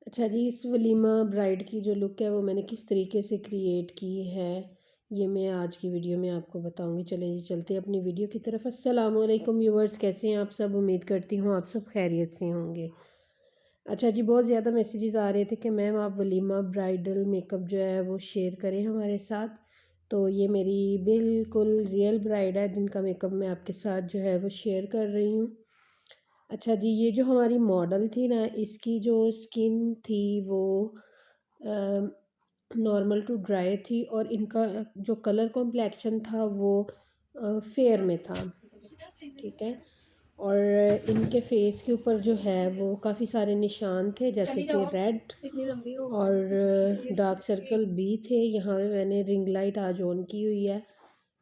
अच्छा जी, इस वलीमा ब्राइड की जो लुक है वो मैंने किस तरीके से क्रिएट की है, ये मैं आज की वीडियो में आपको बताऊंगी। चलें जी, चलते हैं अपनी वीडियो की तरफ। अस्सलाम वालेकुम व्यूवर्स, कैसे हैं आप सब? उम्मीद करती हूँ आप सब खैरियत से होंगे। अच्छा जी, बहुत ज़्यादा मैसेजेस आ रहे थे कि मैम आप वलीमा ब्राइडल मेकअप जो है वो शेयर करें हमारे साथ। तो ये मेरी बिल्कुल रियल ब्राइड है जिनका मेकअप मैं आपके साथ जो है वो शेयर कर रही हूँ। अच्छा जी, ये जो हमारी मॉडल थी ना, इसकी जो स्किन थी वो नॉर्मल टू ड्राई थी और इनका जो कलर कॉम्प्लेक्शन था वो फेयर में था। ठीक है। और इनके फेस के ऊपर जो है वो काफ़ी सारे निशान थे, जैसे कि रेड और डार्क सर्कल भी थे। यहाँ पे मैंने रिंग लाइट आज ऑन की हुई है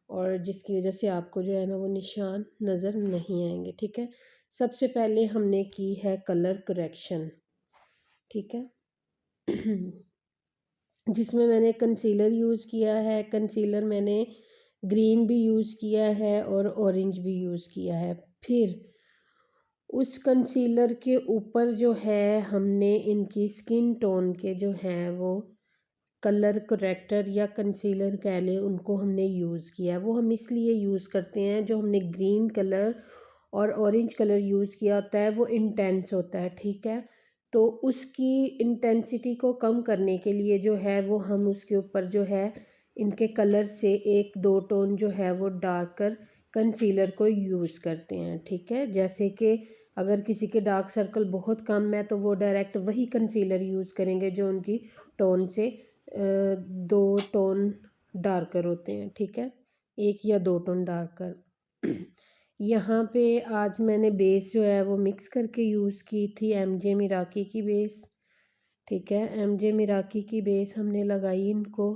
और जिसकी वजह से आपको जो है ना वो निशान नज़र नहीं आएंगे। ठीक है। सबसे पहले हमने की है कलर करेक्शन। ठीक है। जिसमें मैंने कंसीलर यूज़ किया है। कंसीलर मैंने ग्रीन भी यूज़ किया है और ऑरेंज भी यूज़ किया है। फिर उस कंसीलर के ऊपर जो है हमने इनकी स्किन टोन के जो हैं वो कलर करेक्टर या कंसीलर कह लें, उनको हमने यूज़ किया। वो हम इसलिए यूज़ करते हैं, जो हमने ग्रीन कलर और ऑरेंज कलर यूज़ किया होता है वो इंटेंस होता है। ठीक है। तो उसकी इंटेंसिटी को कम करने के लिए जो है वो हम उसके ऊपर जो है इनके कलर से एक दो टोन जो है वो डार्क कर कंसीलर को यूज़ करते हैं। ठीक है। जैसे कि अगर किसी के डार्क सर्कल बहुत कम है तो वो डायरेक्ट वही कंसीलर यूज़ करेंगे जो उनकी टोन से दो टोन डार्कर होते हैं। ठीक है। एक या दो टोन डार्कर। यहाँ पे आज मैंने बेस जो है वो मिक्स करके यूज़ की थी, एमजे मिराकी की बेस। ठीक है। एमजे मिराकी की बेस हमने लगाई इनको,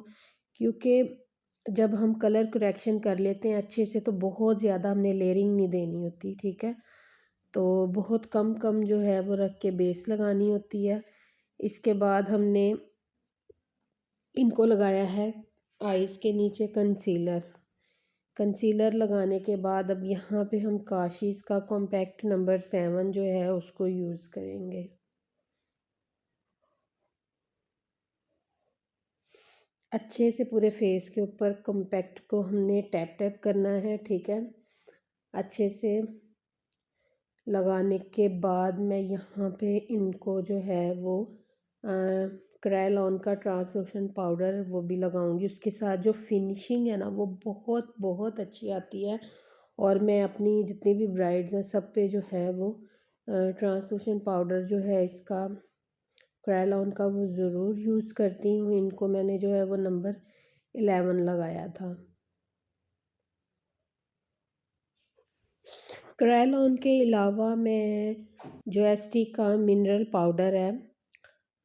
क्योंकि जब हम कलर करेक्शन कर लेते हैं अच्छे से तो बहुत ज़्यादा हमने लेयरिंग नहीं देनी होती। ठीक है। तो बहुत कम कम जो है वो रख के बेस लगानी होती है। इसके बाद हमने इनको लगाया है आइज़ के नीचे कंसीलर। कंसीलर लगाने के बाद अब यहाँ पे हम काशीज़ का कॉम्पैक्ट नंबर 7 जो है उसको यूज़ करेंगे। अच्छे से पूरे फेस के ऊपर कॉम्पैक्ट को हमने टैप टैप करना है। ठीक है। अच्छे से लगाने के बाद मैं यहाँ पे इनको जो है वो क्रायोलॉन का ट्रांसलूशन पाउडर वो भी लगाऊंगी। उसके साथ जो फिनिशिंग है ना वो बहुत बहुत अच्छी आती है। और मैं अपनी जितनी भी ब्राइड्स हैं सब पे जो है वो ट्रांसलूशन पाउडर जो है इसका क्रायोलॉन का वो ज़रूर यूज़ करती हूँ। इनको मैंने जो है वो नंबर 11 लगाया था। क्रायोलॉन के अलावा मैं जो एस्टी का मिनरल पाउडर है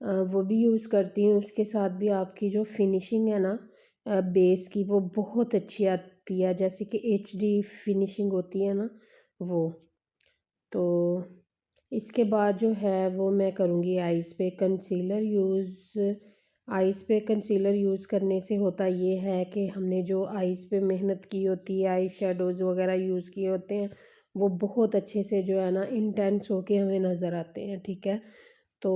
वो भी यूज़ करती हूँ। उसके साथ भी आपकी जो फिनिशिंग है ना बेस की वो बहुत अच्छी आती है, जैसे कि एचडी फिनिशिंग होती है ना वो। तो इसके बाद जो है वो मैं करूँगी आइज़ पे कंसीलर यूज़। आइज़ पे कंसीलर यूज़ करने से होता ये है कि हमने जो आइज़ पे मेहनत की होती है, आई शेडोज़ वगैरह यूज़ किए होते हैं वो बहुत अच्छे से जो है ना इंटेंस होके हमें नज़र आते हैं। ठीक है। तो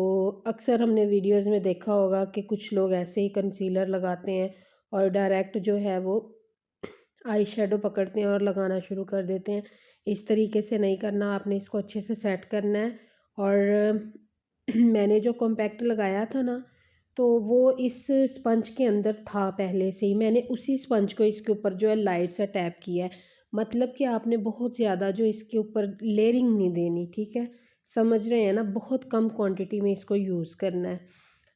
अक्सर हमने वीडियोज़ में देखा होगा कि कुछ लोग ऐसे ही कंसीलर लगाते हैं और डायरेक्ट जो है वो आई शेडो पकड़ते हैं और लगाना शुरू कर देते हैं। इस तरीके से नहीं करना, आपने इसको अच्छे से सेट करना है। और मैंने जो कॉम्पैक्ट लगाया था ना तो वो इस स्पंज के अंदर था पहले से ही। मैंने उसी स्पंज को इसके ऊपर जो है लाइट से टैप किया है। मतलब कि आपने बहुत ज़्यादा जो इसके ऊपर लेयरिंग नहीं देनी। ठीक है। समझ रहे हैं ना, बहुत कम क्वांटिटी में इसको यूज़ करना है।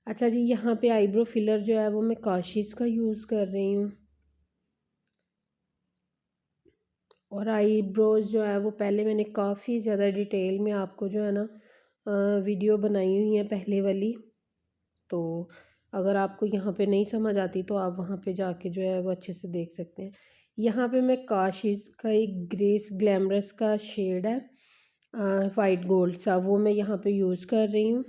अच्छा जी, यहाँ पे आईब्रो फिलर जो है वो मैं काशीज़ का यूज़ कर रही हूँ। और आईब्रोज़ जो है वो पहले मैंने काफ़ी ज़्यादा डिटेल में आपको जो है ना वीडियो बनाई हुई है पहले वाली। तो अगर आपको यहाँ पे नहीं समझ आती तो आप वहाँ पे जाके जो है वो अच्छे से देख सकते हैं। यहाँ पे मैं काशीज़ का एक ग्रेस ग्लैमरस का शेड है वाइट गोल्ड सा, वो मैं यहाँ पे यूज़ कर रही हूँ।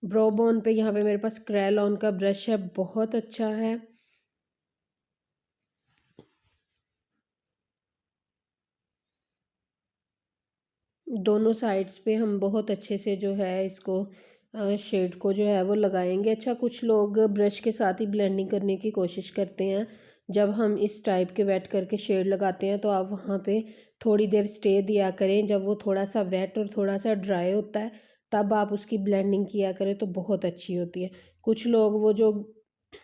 ब्रो बोन पे यहाँ पे मेरे पास क्रेलॉन का ब्रश है, बहुत अच्छा है। दोनों साइड्स पे हम बहुत अच्छे से जो है इसको शेड को जो है वो लगाएंगे। अच्छा, कुछ लोग ब्रश के साथ ही ब्लेंडिंग करने की कोशिश करते हैं। जब हम इस टाइप के वेट करके शेड लगाते हैं तो आप वहाँ पे थोड़ी देर स्टे दिया करें। जब वो थोड़ा सा वेट और थोड़ा सा ड्राई होता है तब आप उसकी ब्लेंडिंग किया करें तो बहुत अच्छी होती है। कुछ लोग वो जो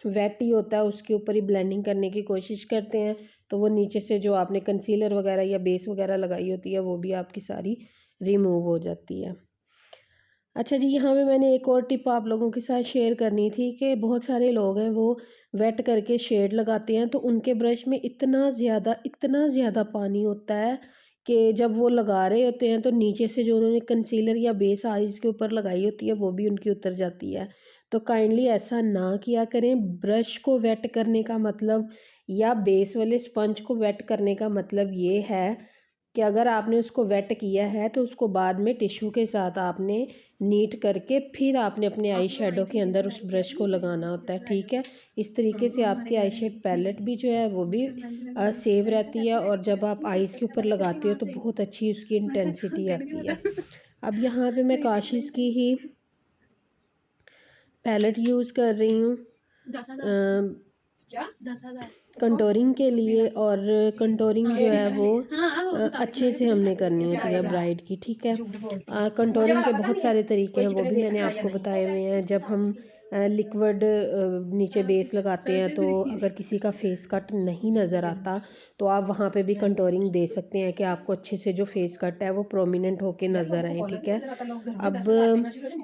वेट ही होता है उसके ऊपर ही ब्लेंडिंग करने की कोशिश करते हैं, तो वो नीचे से जो आपने कंसीलर वगैरह या बेस वगैरह लगाई होती है वो भी आपकी सारी रिमूव हो जाती है। अच्छा जी, यहाँ पे मैंने एक और टिप आप लोगों के साथ शेयर करनी थी कि बहुत सारे लोग हैं वो वेट करके शेड लगाते हैं तो उनके ब्रश में इतना ज़्यादा पानी होता है कि जब वो लगा रहे होते हैं तो नीचे से जो उन्होंने कंसीलर या बेस आईज के ऊपर लगाई होती है वो भी उनकी उतर जाती है। तो काइंडली ऐसा ना किया करें। ब्रश को वेट करने का मतलब या बेस वाले स्पंज को वेट करने का मतलब ये है कि अगर आपने उसको वेट किया है तो उसको बाद में टिश्यू के साथ आपने नीट करके फिर आपने अपने आई शेडो के अंदर उस ब्रश को लगाना होता है, ठीक है। इस तरीके से आपकी आई शेड पैलेट भी जो है वो भी सेव रहती है और जब आप आईज़ के ऊपर लगाते हो तो बहुत अच्छी उसकी इंटेंसिटी आती है। अब यहाँ पे मैं काशिश की ही पैलेट यूज़ कर रही हूँ कंटोरिंग के लिए, और कंटोरिंग जो है वो अच्छे से हमने करनी होती है ब्राइड की, ठीक है। कंटोरिंग के बहुत सारे तरीके हैं, वो भी मैंने आपको बताए हुए हैं। जब हम लिक्विड नीचे बेस लगाते हैं तो अगर किसी का फेस कट नहीं नज़र आता तो आप वहाँ पे भी कंटोरिंग दे सकते हैं कि आपको अच्छे से जो फेस कट है वो प्रोमिनेंट होके नज़र आए, ठीक है। अब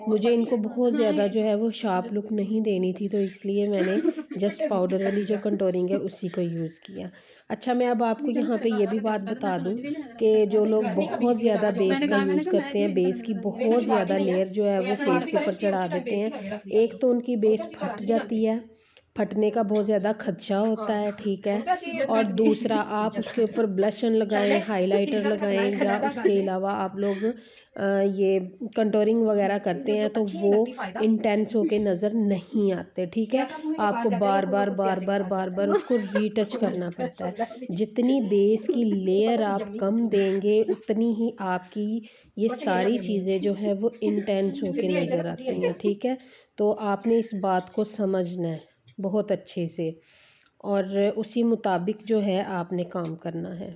मुझे इनको बहुत ज़्यादा जो है वो शार्प लुक नहीं देनी थी तो इसलिए मैंने जस्ट पाउडर वाली जो कंटोरिंग है उसी को यूज़ किया। अच्छा, मैं अब आपको यहाँ पे ये भी बात बता दूँ कि जो लोग बहुत ज़्यादा बेस का यूज़ करते हैं, बेस की बहुत ज़्यादा लेयर जो है वो फेस के ऊपर चढ़ा देते हैं, एक तो उनकी बेस फट जाती है, फटने का बहुत ज़्यादा खदशा होता है, ठीक है। और दूसरा आप उसके ऊपर ब्लशन लगाएं, हाइलाइटर लगाएं या उसके अलावा आप लोग ये कंटोरिंग वगैरह करते हैं तो वो इंटेंस होके नज़र नहीं आते, ठीक है। आपको बार बार उसको रीटच करना पड़ता है। जितनी बेस की लेयर आप कम देंगे उतनी ही आपकी ये सारी चीज़ें जो है वो इंटेंस होके नज़र आती हैं, ठीक है। तो आपने इस बात को समझना है बहुत अच्छे से और उसी मुताबिक जो है आपने काम करना है।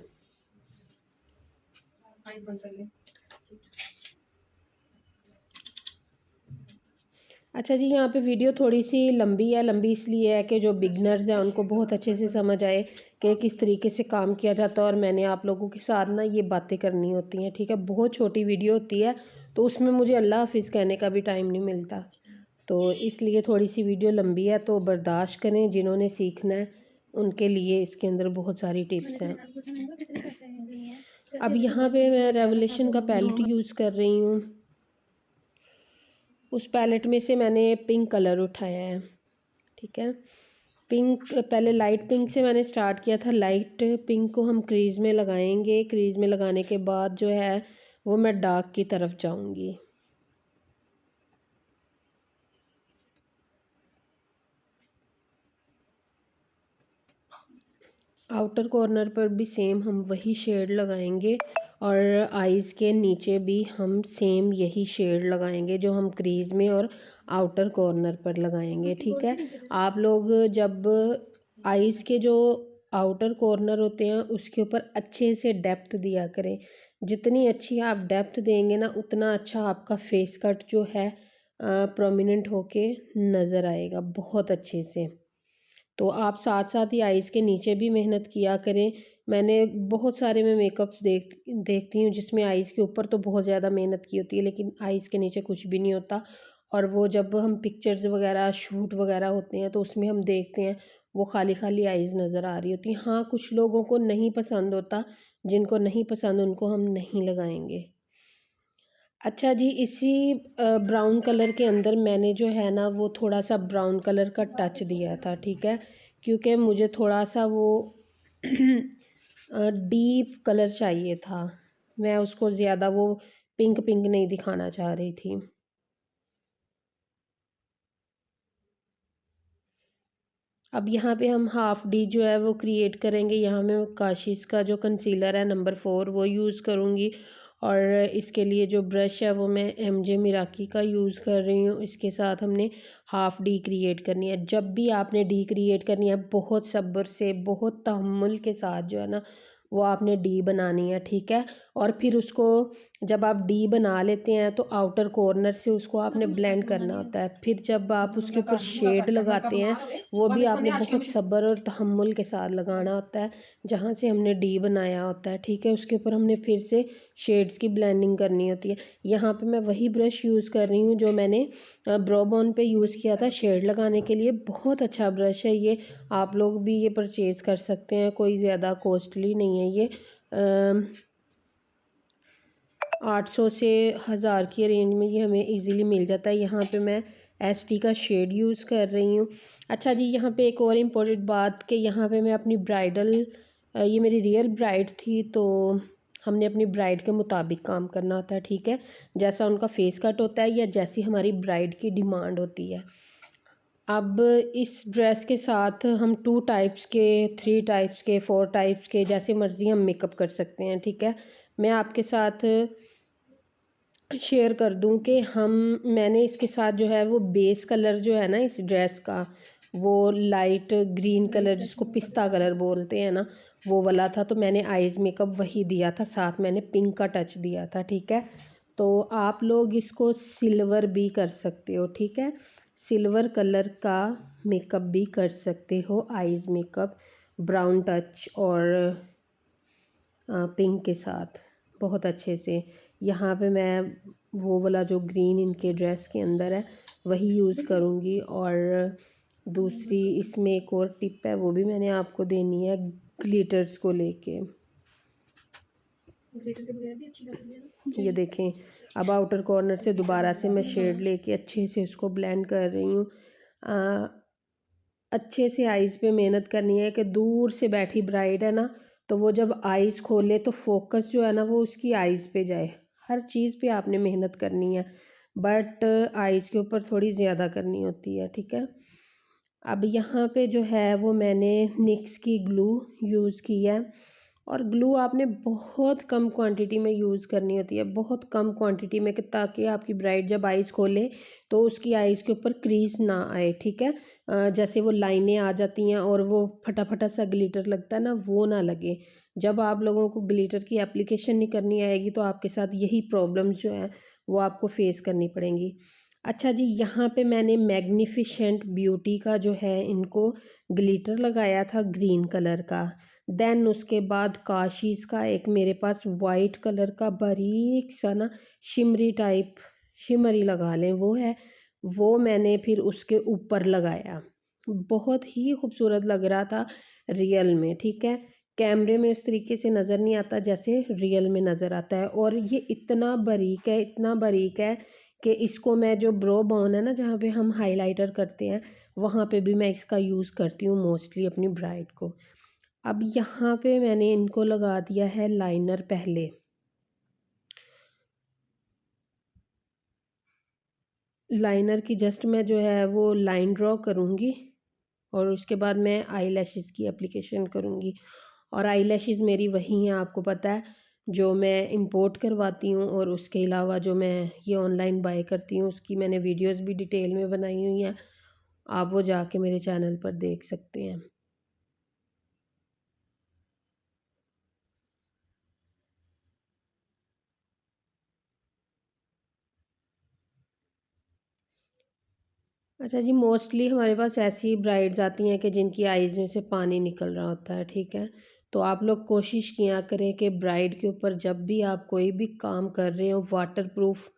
अच्छा जी, यहाँ पे वीडियो थोड़ी सी लंबी है। लंबी इसलिए है कि जो बिगनर्स हैं उनको बहुत अच्छे से समझ आए कि किस तरीके से काम किया जाता है और मैंने आप लोगों के साथ ना ये बातें करनी होती हैं, ठीक है। बहुत छोटी वीडियो होती है तो उसमें मुझे अल्लाह हाफिज़ कहने का भी टाइम नहीं मिलता, तो इसलिए थोड़ी सी वीडियो लंबी है, तो बर्दाश्त करें। जिन्होंने सीखना है उनके लिए इसके अंदर बहुत सारी टिप्स हैं। अब यहाँ पे मैं रेवोल्यूशन का पैलेट यूज़ कर रही हूँ। उस पैलेट में से मैंने पिंक कलर उठाया है, ठीक है। पिंक पहले लाइट पिंक से मैंने स्टार्ट किया था। लाइट पिंक को हम क्रीज़ में लगाएंगे। क्रीज़ में लगाने के बाद जो है वो मैं डार्क की तरफ जाऊंगी। आउटर कॉर्नर पर भी सेम हम वही शेड लगाएंगे और आईज़ के नीचे भी हम सेम यही शेड लगाएंगे जो हम क्रीज़ में और आउटर कॉर्नर पर लगाएंगे, ठीक है। आप लोग जब आईज़ के जो आउटर कॉर्नर होते हैं उसके ऊपर अच्छे से डेप्थ दिया करें। जितनी अच्छी आप डेप्थ देंगे ना उतना अच्छा आपका फेस कट जो है प्रोमिनेंट होके नज़र आएगा बहुत अच्छे से। तो आप साथ साथ ही आइज़ के नीचे भी मेहनत किया करें। मैंने बहुत सारे मैं मेकअप्स देखती हूँ जिसमें आइज़ के ऊपर तो बहुत ज़्यादा मेहनत की होती है लेकिन आइज़ के नीचे कुछ भी नहीं होता। और वो जब हम पिक्चर्स वगैरह शूट वगैरह होते हैं तो उसमें हम देखते हैं वो खाली खाली आइज़ नज़र आ रही होती हैं। हाँ, कुछ लोगों को नहीं पसंद होता, जिनको नहीं पसंद उनको हम नहीं लगाएंगे। अच्छा जी, इसी ब्राउन कलर के अंदर मैंने जो है ना वो थोड़ा सा ब्राउन कलर का टच दिया था, ठीक है। क्योंकि मुझे थोड़ा सा वो डीप कलर चाहिए था। मैं उसको ज़्यादा वो पिंक पिंक नहीं दिखाना चाह रही थी। अब यहाँ पे हम हाफ डी जो है वो क्रिएट करेंगे। यहाँ मैं काशिश का जो कंसीलर है नंबर 4 वो यूज़ करूँगी और इसके लिए जो ब्रश है वो मैं MJ मिराकी का यूज़ कर रही हूँ। इसके साथ हमने हाफ़ डी क्रिएट करनी है। जब भी आपने डी क्रिएट करनी है बहुत सब्र से, बहुत तहम्मुल के साथ जो है ना वो आपने डी बनानी है, ठीक है। और फिर उसको जब आप डी बना लेते हैं तो आउटर कॉर्नर से उसको आपने ब्लेंड करना होता है। फिर जब आप उसके ऊपर शेड लगाते हैं वो भी आपने बहुत सब्र और तहम्मुल के साथ लगाना होता है। जहाँ से हमने डी बनाया होता है, ठीक है, उसके ऊपर हमने फिर से शेड्स की ब्लेंडिंग करनी होती है। यहाँ पे मैं वही ब्रश यूज़ कर रही हूँ जो मैंने ब्रो बोन पे यूज़ किया था शेड लगाने के लिए। बहुत अच्छा ब्रश है ये, आप लोग भी ये परचेज़ कर सकते हैं, कोई ज़्यादा कॉस्टली नहीं है ये। 800 से 1000 की रेंज में ये हमें इजीली मिल जाता है। यहाँ पे मैं ST का शेड यूज़ कर रही हूँ। अच्छा जी, यहाँ पे एक और इम्पोर्टेंट बात कि यहाँ पे मैं अपनी ब्राइडल ये मेरी रियल ब्राइड थी तो हमने अपनी ब्राइड के मुताबिक काम करना होता है, ठीक है। जैसा उनका फेस कट होता है या जैसी हमारी ब्राइड की डिमांड होती है। अब इस ड्रेस के साथ हम 2 टाइप्स के, 3 टाइप्स के, 4 टाइप्स के जैसे मर्ज़ी हम मेकअप कर सकते हैं, ठीक है। मैं आपके साथ शेयर कर दूं कि मैंने इसके साथ जो है वो बेस कलर जो है ना इस ड्रेस का वो लाइट ग्रीन कलर जिसको पिस्ता कलर बोलते हैं ना वो वाला था। तो मैंने आइज़ मेकअप वही दिया था, साथ मैंने पिंक का टच दिया था, ठीक है। तो आप लोग इसको सिल्वर भी कर सकते हो, ठीक है। सिल्वर कलर का मेकअप भी कर सकते हो, आइज़ मेकअप ब्राउन टच और पिंक के साथ बहुत अच्छे से। यहाँ पे मैं वो वाला जो ग्रीन इनके ड्रेस के अंदर है वही यूज़ करूँगी। और दूसरी इसमें एक और टिप है वो भी मैंने आपको देनी है ग्लिटर्स को लेके। ये देखें, अब आउटर कॉर्नर से दोबारा से मैं शेड लेके अच्छे से उसको ब्लेंड कर रही हूँ। अच्छे से आइज़ पे मेहनत करनी है कि दूर से बैठी ब्राइड है ना तो वो जब आइज़ खोले तो फोकस जो है ना वो उसकी आइज़ पे जाए। हर चीज़ पे आपने मेहनत करनी है बट आइज़ के ऊपर थोड़ी ज़्यादा करनी होती है, ठीक है। अब यहाँ पे जो है वो मैंने निक्स की ग्लू यूज़ की है और ग्लू आपने बहुत कम क्वांटिटी में यूज़ करनी होती है, बहुत कम क्वांटिटी में, कि ताकि आपकी ब्राइड जब आइज़ खोले तो उसकी आइज़ के ऊपर क्रीज ना आए, ठीक है। जैसे वो लाइनें आ जाती हैं और वो फटा फटा सा ग्लिटर लगता है ना वो ना लगे। जब आप लोगों को ग्लिटर की एप्लीकेशन नहीं करनी आएगी तो आपके साथ यही प्रॉब्लम्स जो हैं वो आपको फेस करनी पड़ेंगी। अच्छा जी, यहाँ पे मैंने मैग्निफिसेंट ब्यूटी का जो है इनको ग्लिटर लगाया था ग्रीन कलर का। देन उसके बाद काशीज़ का एक मेरे पास वाइट कलर का बारीक सा ना शिमरी टाइप, शिमरी लगा लें वो है, वो मैंने फिर उसके ऊपर लगाया। बहुत ही खूबसूरत लग रहा था रियल में, ठीक है। कैमरे में उस तरीके से नज़र नहीं आता जैसे रियल में नज़र आता है। और ये इतना बारीक है, इतना बारीक है कि इसको मैं जो ब्रो बोन है ना जहाँ पे हम हाइलाइटर करते हैं वहाँ पे भी मैं इसका यूज़ करती हूँ मोस्टली अपनी ब्राइड को। अब यहाँ पे मैंने इनको लगा दिया है लाइनर पहले। लाइनर की जस्ट मैं जो है वो लाइन ड्रॉ करूँगी और उसके बाद मैं आईलैशेस की एप्लीकेशन करूँगी। और आईलैशेस मेरी वही हैं, आपको पता है, जो मैं इंपोर्ट करवाती हूँ और उसके अलावा जो मैं ये ऑनलाइन बाय करती हूँ उसकी मैंने वीडियोस भी डिटेल में बनाई हुई हैं, आप वो जाके मेरे चैनल पर देख सकते हैं। अच्छा जी, मोस्टली हमारे पास ऐसी ब्राइड्स आती हैं कि जिनकी आइज़ में से पानी निकल रहा होता है, ठीक है। तो आप लोग कोशिश किया करें कि ब्राइड के ऊपर जब भी आप कोई भी काम कर रहे हो वाटरप्रूफ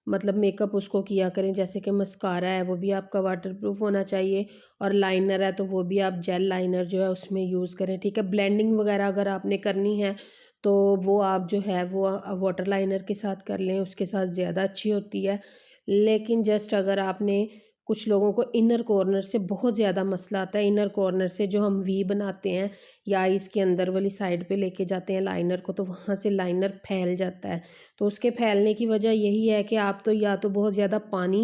मतलब मेकअप उसको किया करें। जैसे कि मस्कारा है वो भी आपका वाटरप्रूफ होना चाहिए और लाइनर है तो वो भी आप जेल लाइनर जो है उसमें यूज़ करें, ठीक है। ब्लेंडिंग वगैरह अगर आपने करनी है तो वो आप जो है वो वाटर लाइनर के साथ कर लें, उसके साथ ज़्यादा अच्छी होती है। लेकिन जस्ट अगर आपने, कुछ लोगों को इनर कॉर्नर से बहुत ज़्यादा मसला आता है, इनर कॉर्नर से जो हम वी बनाते हैं या इसके अंदर वाली साइड पे लेके जाते हैं लाइनर को तो वहाँ से लाइनर फैल जाता है। तो उसके फैलने की वजह यही है कि आप तो या तो बहुत ज़्यादा पानी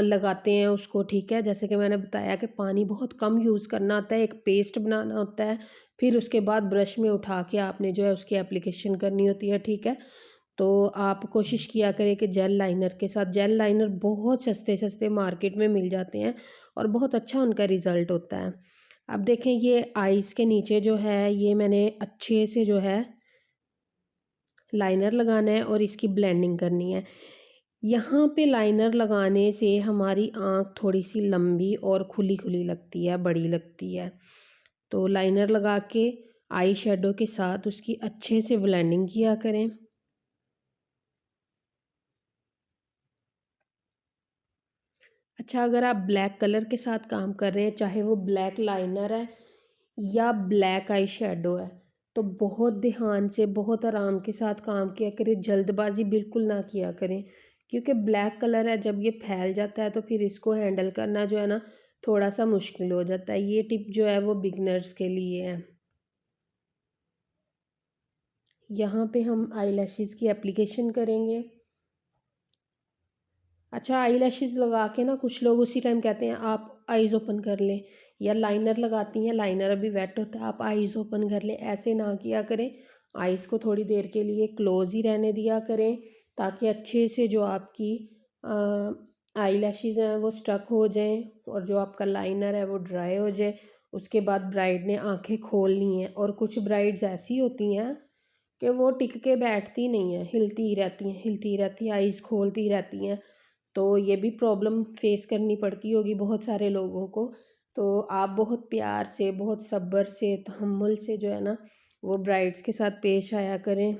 लगाते हैं उसको, ठीक है। जैसे कि मैंने बताया कि पानी बहुत कम यूज़ करना होता है, एक पेस्ट बनाना होता है, फिर उसके बाद ब्रश में उठा के आपने जो है उसकी एप्लीकेशन करनी होती है, ठीक है। तो आप कोशिश किया करें कि जेल लाइनर के साथ, जेल लाइनर बहुत सस्ते-सस्ते मार्केट में मिल जाते हैं और बहुत अच्छा उनका रिज़ल्ट होता है। अब देखें ये आइज़ के नीचे जो है ये मैंने अच्छे से जो है लाइनर लगाना है और इसकी ब्लेंडिंग करनी है। यहाँ पे लाइनर लगाने से हमारी आँख थोड़ी-सी लंबी और खुली-खुली लगती है, बड़ी लगती है। तो लाइनर लगा के आई शैडो के साथ उसकी अच्छे से ब्लेंडिंग किया करें। अच्छा, अगर आप ब्लैक कलर के साथ काम कर रहे हैं, चाहे वो ब्लैक लाइनर है या ब्लैक आई शैडो है, तो बहुत ध्यान से, बहुत आराम के साथ काम किया करें, जल्दबाज़ी बिल्कुल ना किया करें। क्योंकि ब्लैक कलर है, जब ये फैल जाता है तो फिर इसको हैंडल करना जो है ना, थोड़ा-सा मुश्किल हो जाता है। ये टिप जो है वो बिगिनर्स के लिए है। यहाँ पे हम आईलैशेज़ की एप्लीकेशन करेंगे। अच्छा, आईलैशेज़ लगा के ना कुछ लोग उसी टाइम कहते हैं आप आईज़ ओपन कर लें, या लाइनर लगाती हैं, लाइनर अभी वेट होता है, आप आईज़ ओपन कर लें, ऐसे ना किया करें। आईज़ को थोड़ी देर के लिए क्लोज़ ही रहने दिया करें, ताकि अच्छे से जो आपकी आईलैशेज़ हैं वो स्टक हो जाएँ और जो आपका लाइनर है वो ड्राई हो जाए। उसके बाद ब्राइड ने आँखें खोलनी हैं, और कुछ ब्राइड्स ऐसी होती हैं कि वो टिक के बैठती नहीं हैं, हिलती ही रहती हैं, हिलती ही रहती हैं, आईज़ खोलती रहती हैं। तो ये भी प्रॉब्लम फेस करनी पड़ती होगी बहुत सारे लोगों को। तो आप बहुत प्यार से, बहुत सब्र से, तहम्मुल से जो है ना, वो ब्राइड्स के साथ पेश आया करें।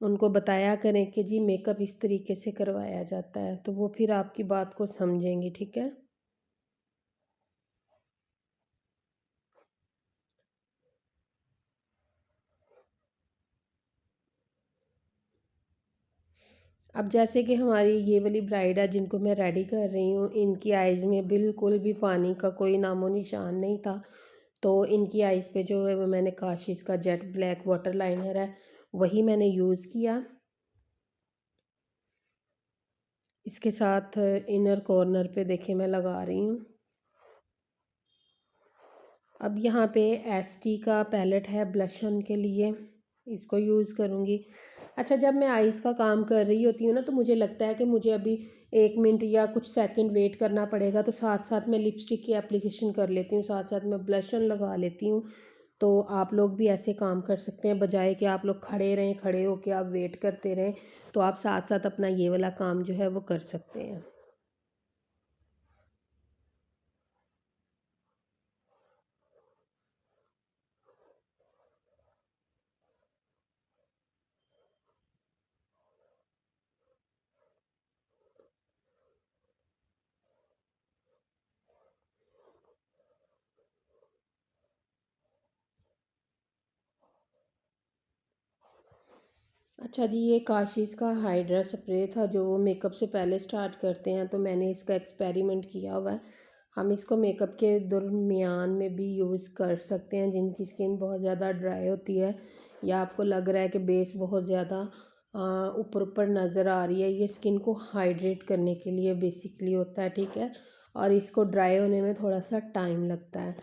उनको बताया करें कि जी मेकअप इस तरीके से करवाया जाता है, तो वो फिर आपकी बात को समझेंगी, ठीक है? अब जैसे कि हमारी ये वाली ब्राइड है जिनको मैं रेडी कर रही हूँ, इनकी आइज़ में बिल्कुल भी पानी का कोई नामो निशान नहीं था। तो इनकी आइज़ पे जो है वो मैंने काशिश का जेट ब्लैक वाटर लाइनर है, वही मैंने यूज़ किया। इसके साथ इनर कॉर्नर पे देखिए मैं लगा रही हूँ। अब यहाँ पे एसटी का पैलेट है ब्लश ऑन के लिए, इसको यूज़ करूँगी। अच्छा, जब मैं आइज़ का काम कर रही होती हूँ ना, तो मुझे लगता है कि मुझे अभी 1 मिनट या कुछ सेकंड वेट करना पड़ेगा, तो साथ-साथ मैं लिपस्टिक की एप्लीकेशन कर लेती हूँ, साथ-साथ मैं ब्लश ऑन लगा लेती हूँ। तो आप लोग भी ऐसे काम कर सकते हैं, बजाए कि आप लोग खड़े रहें, खड़े होके आप वेट करते रहें, तो आप साथ-साथ अपना ये वाला काम जो है वो कर सकते हैं। अच्छा जी, ये काशिज़ का हाइड्रा स्प्रे था जो वो मेकअप से पहले स्टार्ट करते हैं, तो मैंने इसका एक्सपेरिमेंट किया हुआ है। हम इसको मेकअप के दरमियान में भी यूज़ कर सकते हैं, जिनकी स्किन बहुत ज़्यादा ड्राई होती है या आपको लग रहा है कि बेस बहुत ज़्यादा ऊपर ऊपर नज़र आ रही है। ये स्किन को हाइड्रेट करने के लिए बेसिकली होता है, ठीक है? और इसको ड्राई होने में थोड़ा सा टाइम लगता है।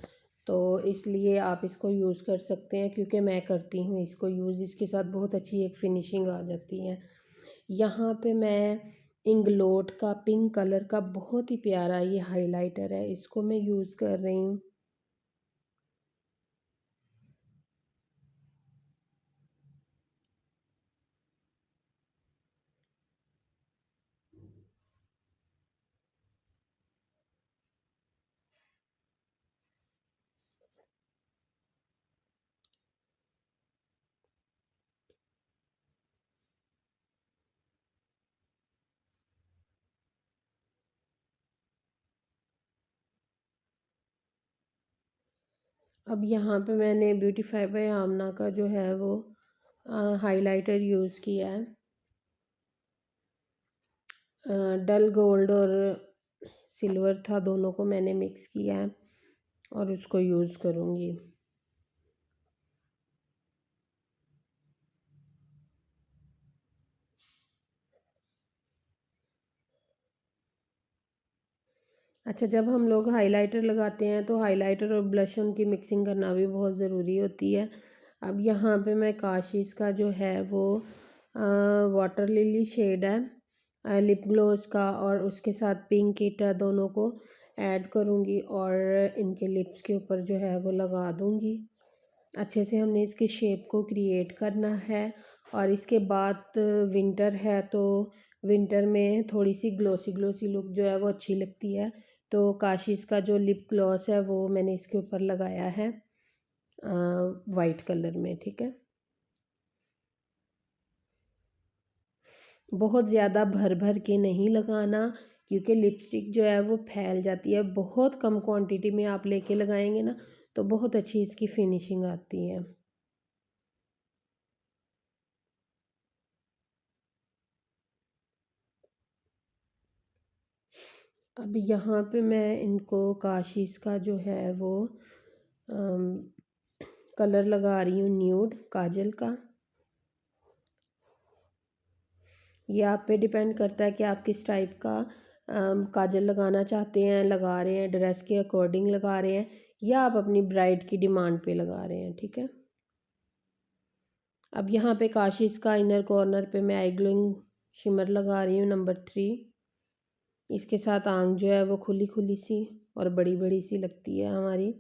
तो इसलिए आप इसको यूज़ कर सकते हैं, क्योंकि मैं करती हूँ इसको यूज़, इसके साथ बहुत अच्छी एक फिनिशिंग आ जाती है। यहाँ पे मैं इंगलोट का पिंक कलर का बहुत ही प्यारा ये हाइलाइटर है, इसको मैं यूज़ कर रही हूँ। अब यहाँ पे मैंने ब्यूटीफाई बाय आमना का जो है वो हाइलाइटर यूज़ किया है। डल गोल्ड और सिल्वर था, दोनों को मैंने मिक्स किया है और उसको यूज़ करूँगी। अच्छा, जब हम लोग हाइलाइटर लगाते हैं तो हाइलाइटर और ब्लश ऑन की मिक्सिंग करना भी बहुत ज़रूरी होती है। अब यहाँ पे मैं काशिश का जो है वो वाटर लिली शेड है लिप ग्लोस का, और उसके साथ पिंक किट है, दोनों को ऐड करूँगी और इनके लिप्स के ऊपर जो है वो लगा दूँगी। अच्छे से हमने इसकी शेप को क्रिएट करना है। और इसके बाद विंटर है, तो विंटर में थोड़ी सी ग्लोसी ग्लोसी लुक जो है वो अच्छी लगती है। तो काशिश का जो लिप ग्लॉस है वो मैंने इसके ऊपर लगाया है वाइट कलर में, ठीक है। बहुत ज़्यादा भर भर के नहीं लगाना, क्योंकि लिपस्टिक जो है वो फैल जाती है। बहुत कम क्वांटिटी में आप लेके लगाएंगे ना तो बहुत अच्छी इसकी फिनिशिंग आती है। अब यहाँ पे मैं इनको काशिश का जो है वो कलर लगा रही हूँ न्यूड काजल का। ये आप पे डिपेंड करता है कि आप किस टाइप का काजल लगाना चाहते हैं, लगा रहे हैं ड्रेस के अकॉर्डिंग लगा रहे हैं, या आप अपनी ब्राइड की डिमांड पे लगा रहे हैं, ठीक है। अब यहाँ पे काशिश का इनर कॉर्नर पे मैं आई ग्लोइंग शिमर लगा रही हूँ नंबर 3। इसके साथ आंख जो है वो खुली खुली सी और बड़ी बड़ी सी लगती है हमारी।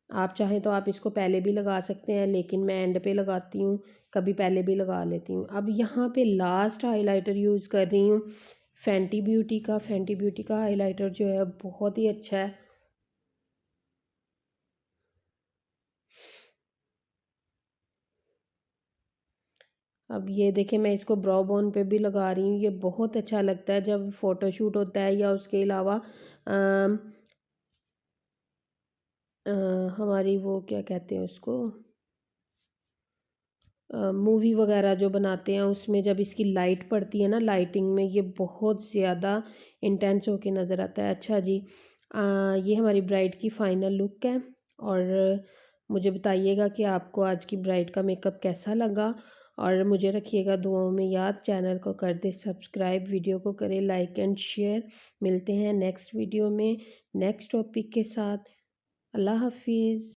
आप चाहें तो आप इसको पहले भी लगा सकते हैं, लेकिन मैं एंड पे लगाती हूँ, कभी पहले भी लगा लेती हूँ। अब यहाँ पे लास्ट हाइलाइटर यूज़ कर रही हूँ फैंटी ब्यूटी का। फैंटी ब्यूटी का हाइलाइटर जो है बहुत ही अच्छा है। अब ये देखिए मैं इसको ब्रो बोन पे भी लगा रही हूँ। ये बहुत अच्छा लगता है जब फ़ोटोशूट होता है, या उसके अलावा अम, हमारी वो क्या कहते हैं उसको, मूवी वगैरह जो बनाते हैं उसमें जब इसकी लाइट पड़ती है ना, लाइटिंग में ये बहुत ज़्यादा इंटेंस होके नज़र आता है। अच्छा जी, ये हमारी ब्राइड की फ़ाइनल लुक है। और मुझे बताइएगा कि आपको आज की ब्राइड का मेकअप कैसा लगा, और मुझे रखिएगा दुआओं में याद। चैनल को कर दे सब्सक्राइब, वीडियो को करें लाइक एंड शेयर। मिलते हैं नेक्स्ट वीडियो में नेक्स्ट टॉपिक के साथ। अल्लाह हाफिज़।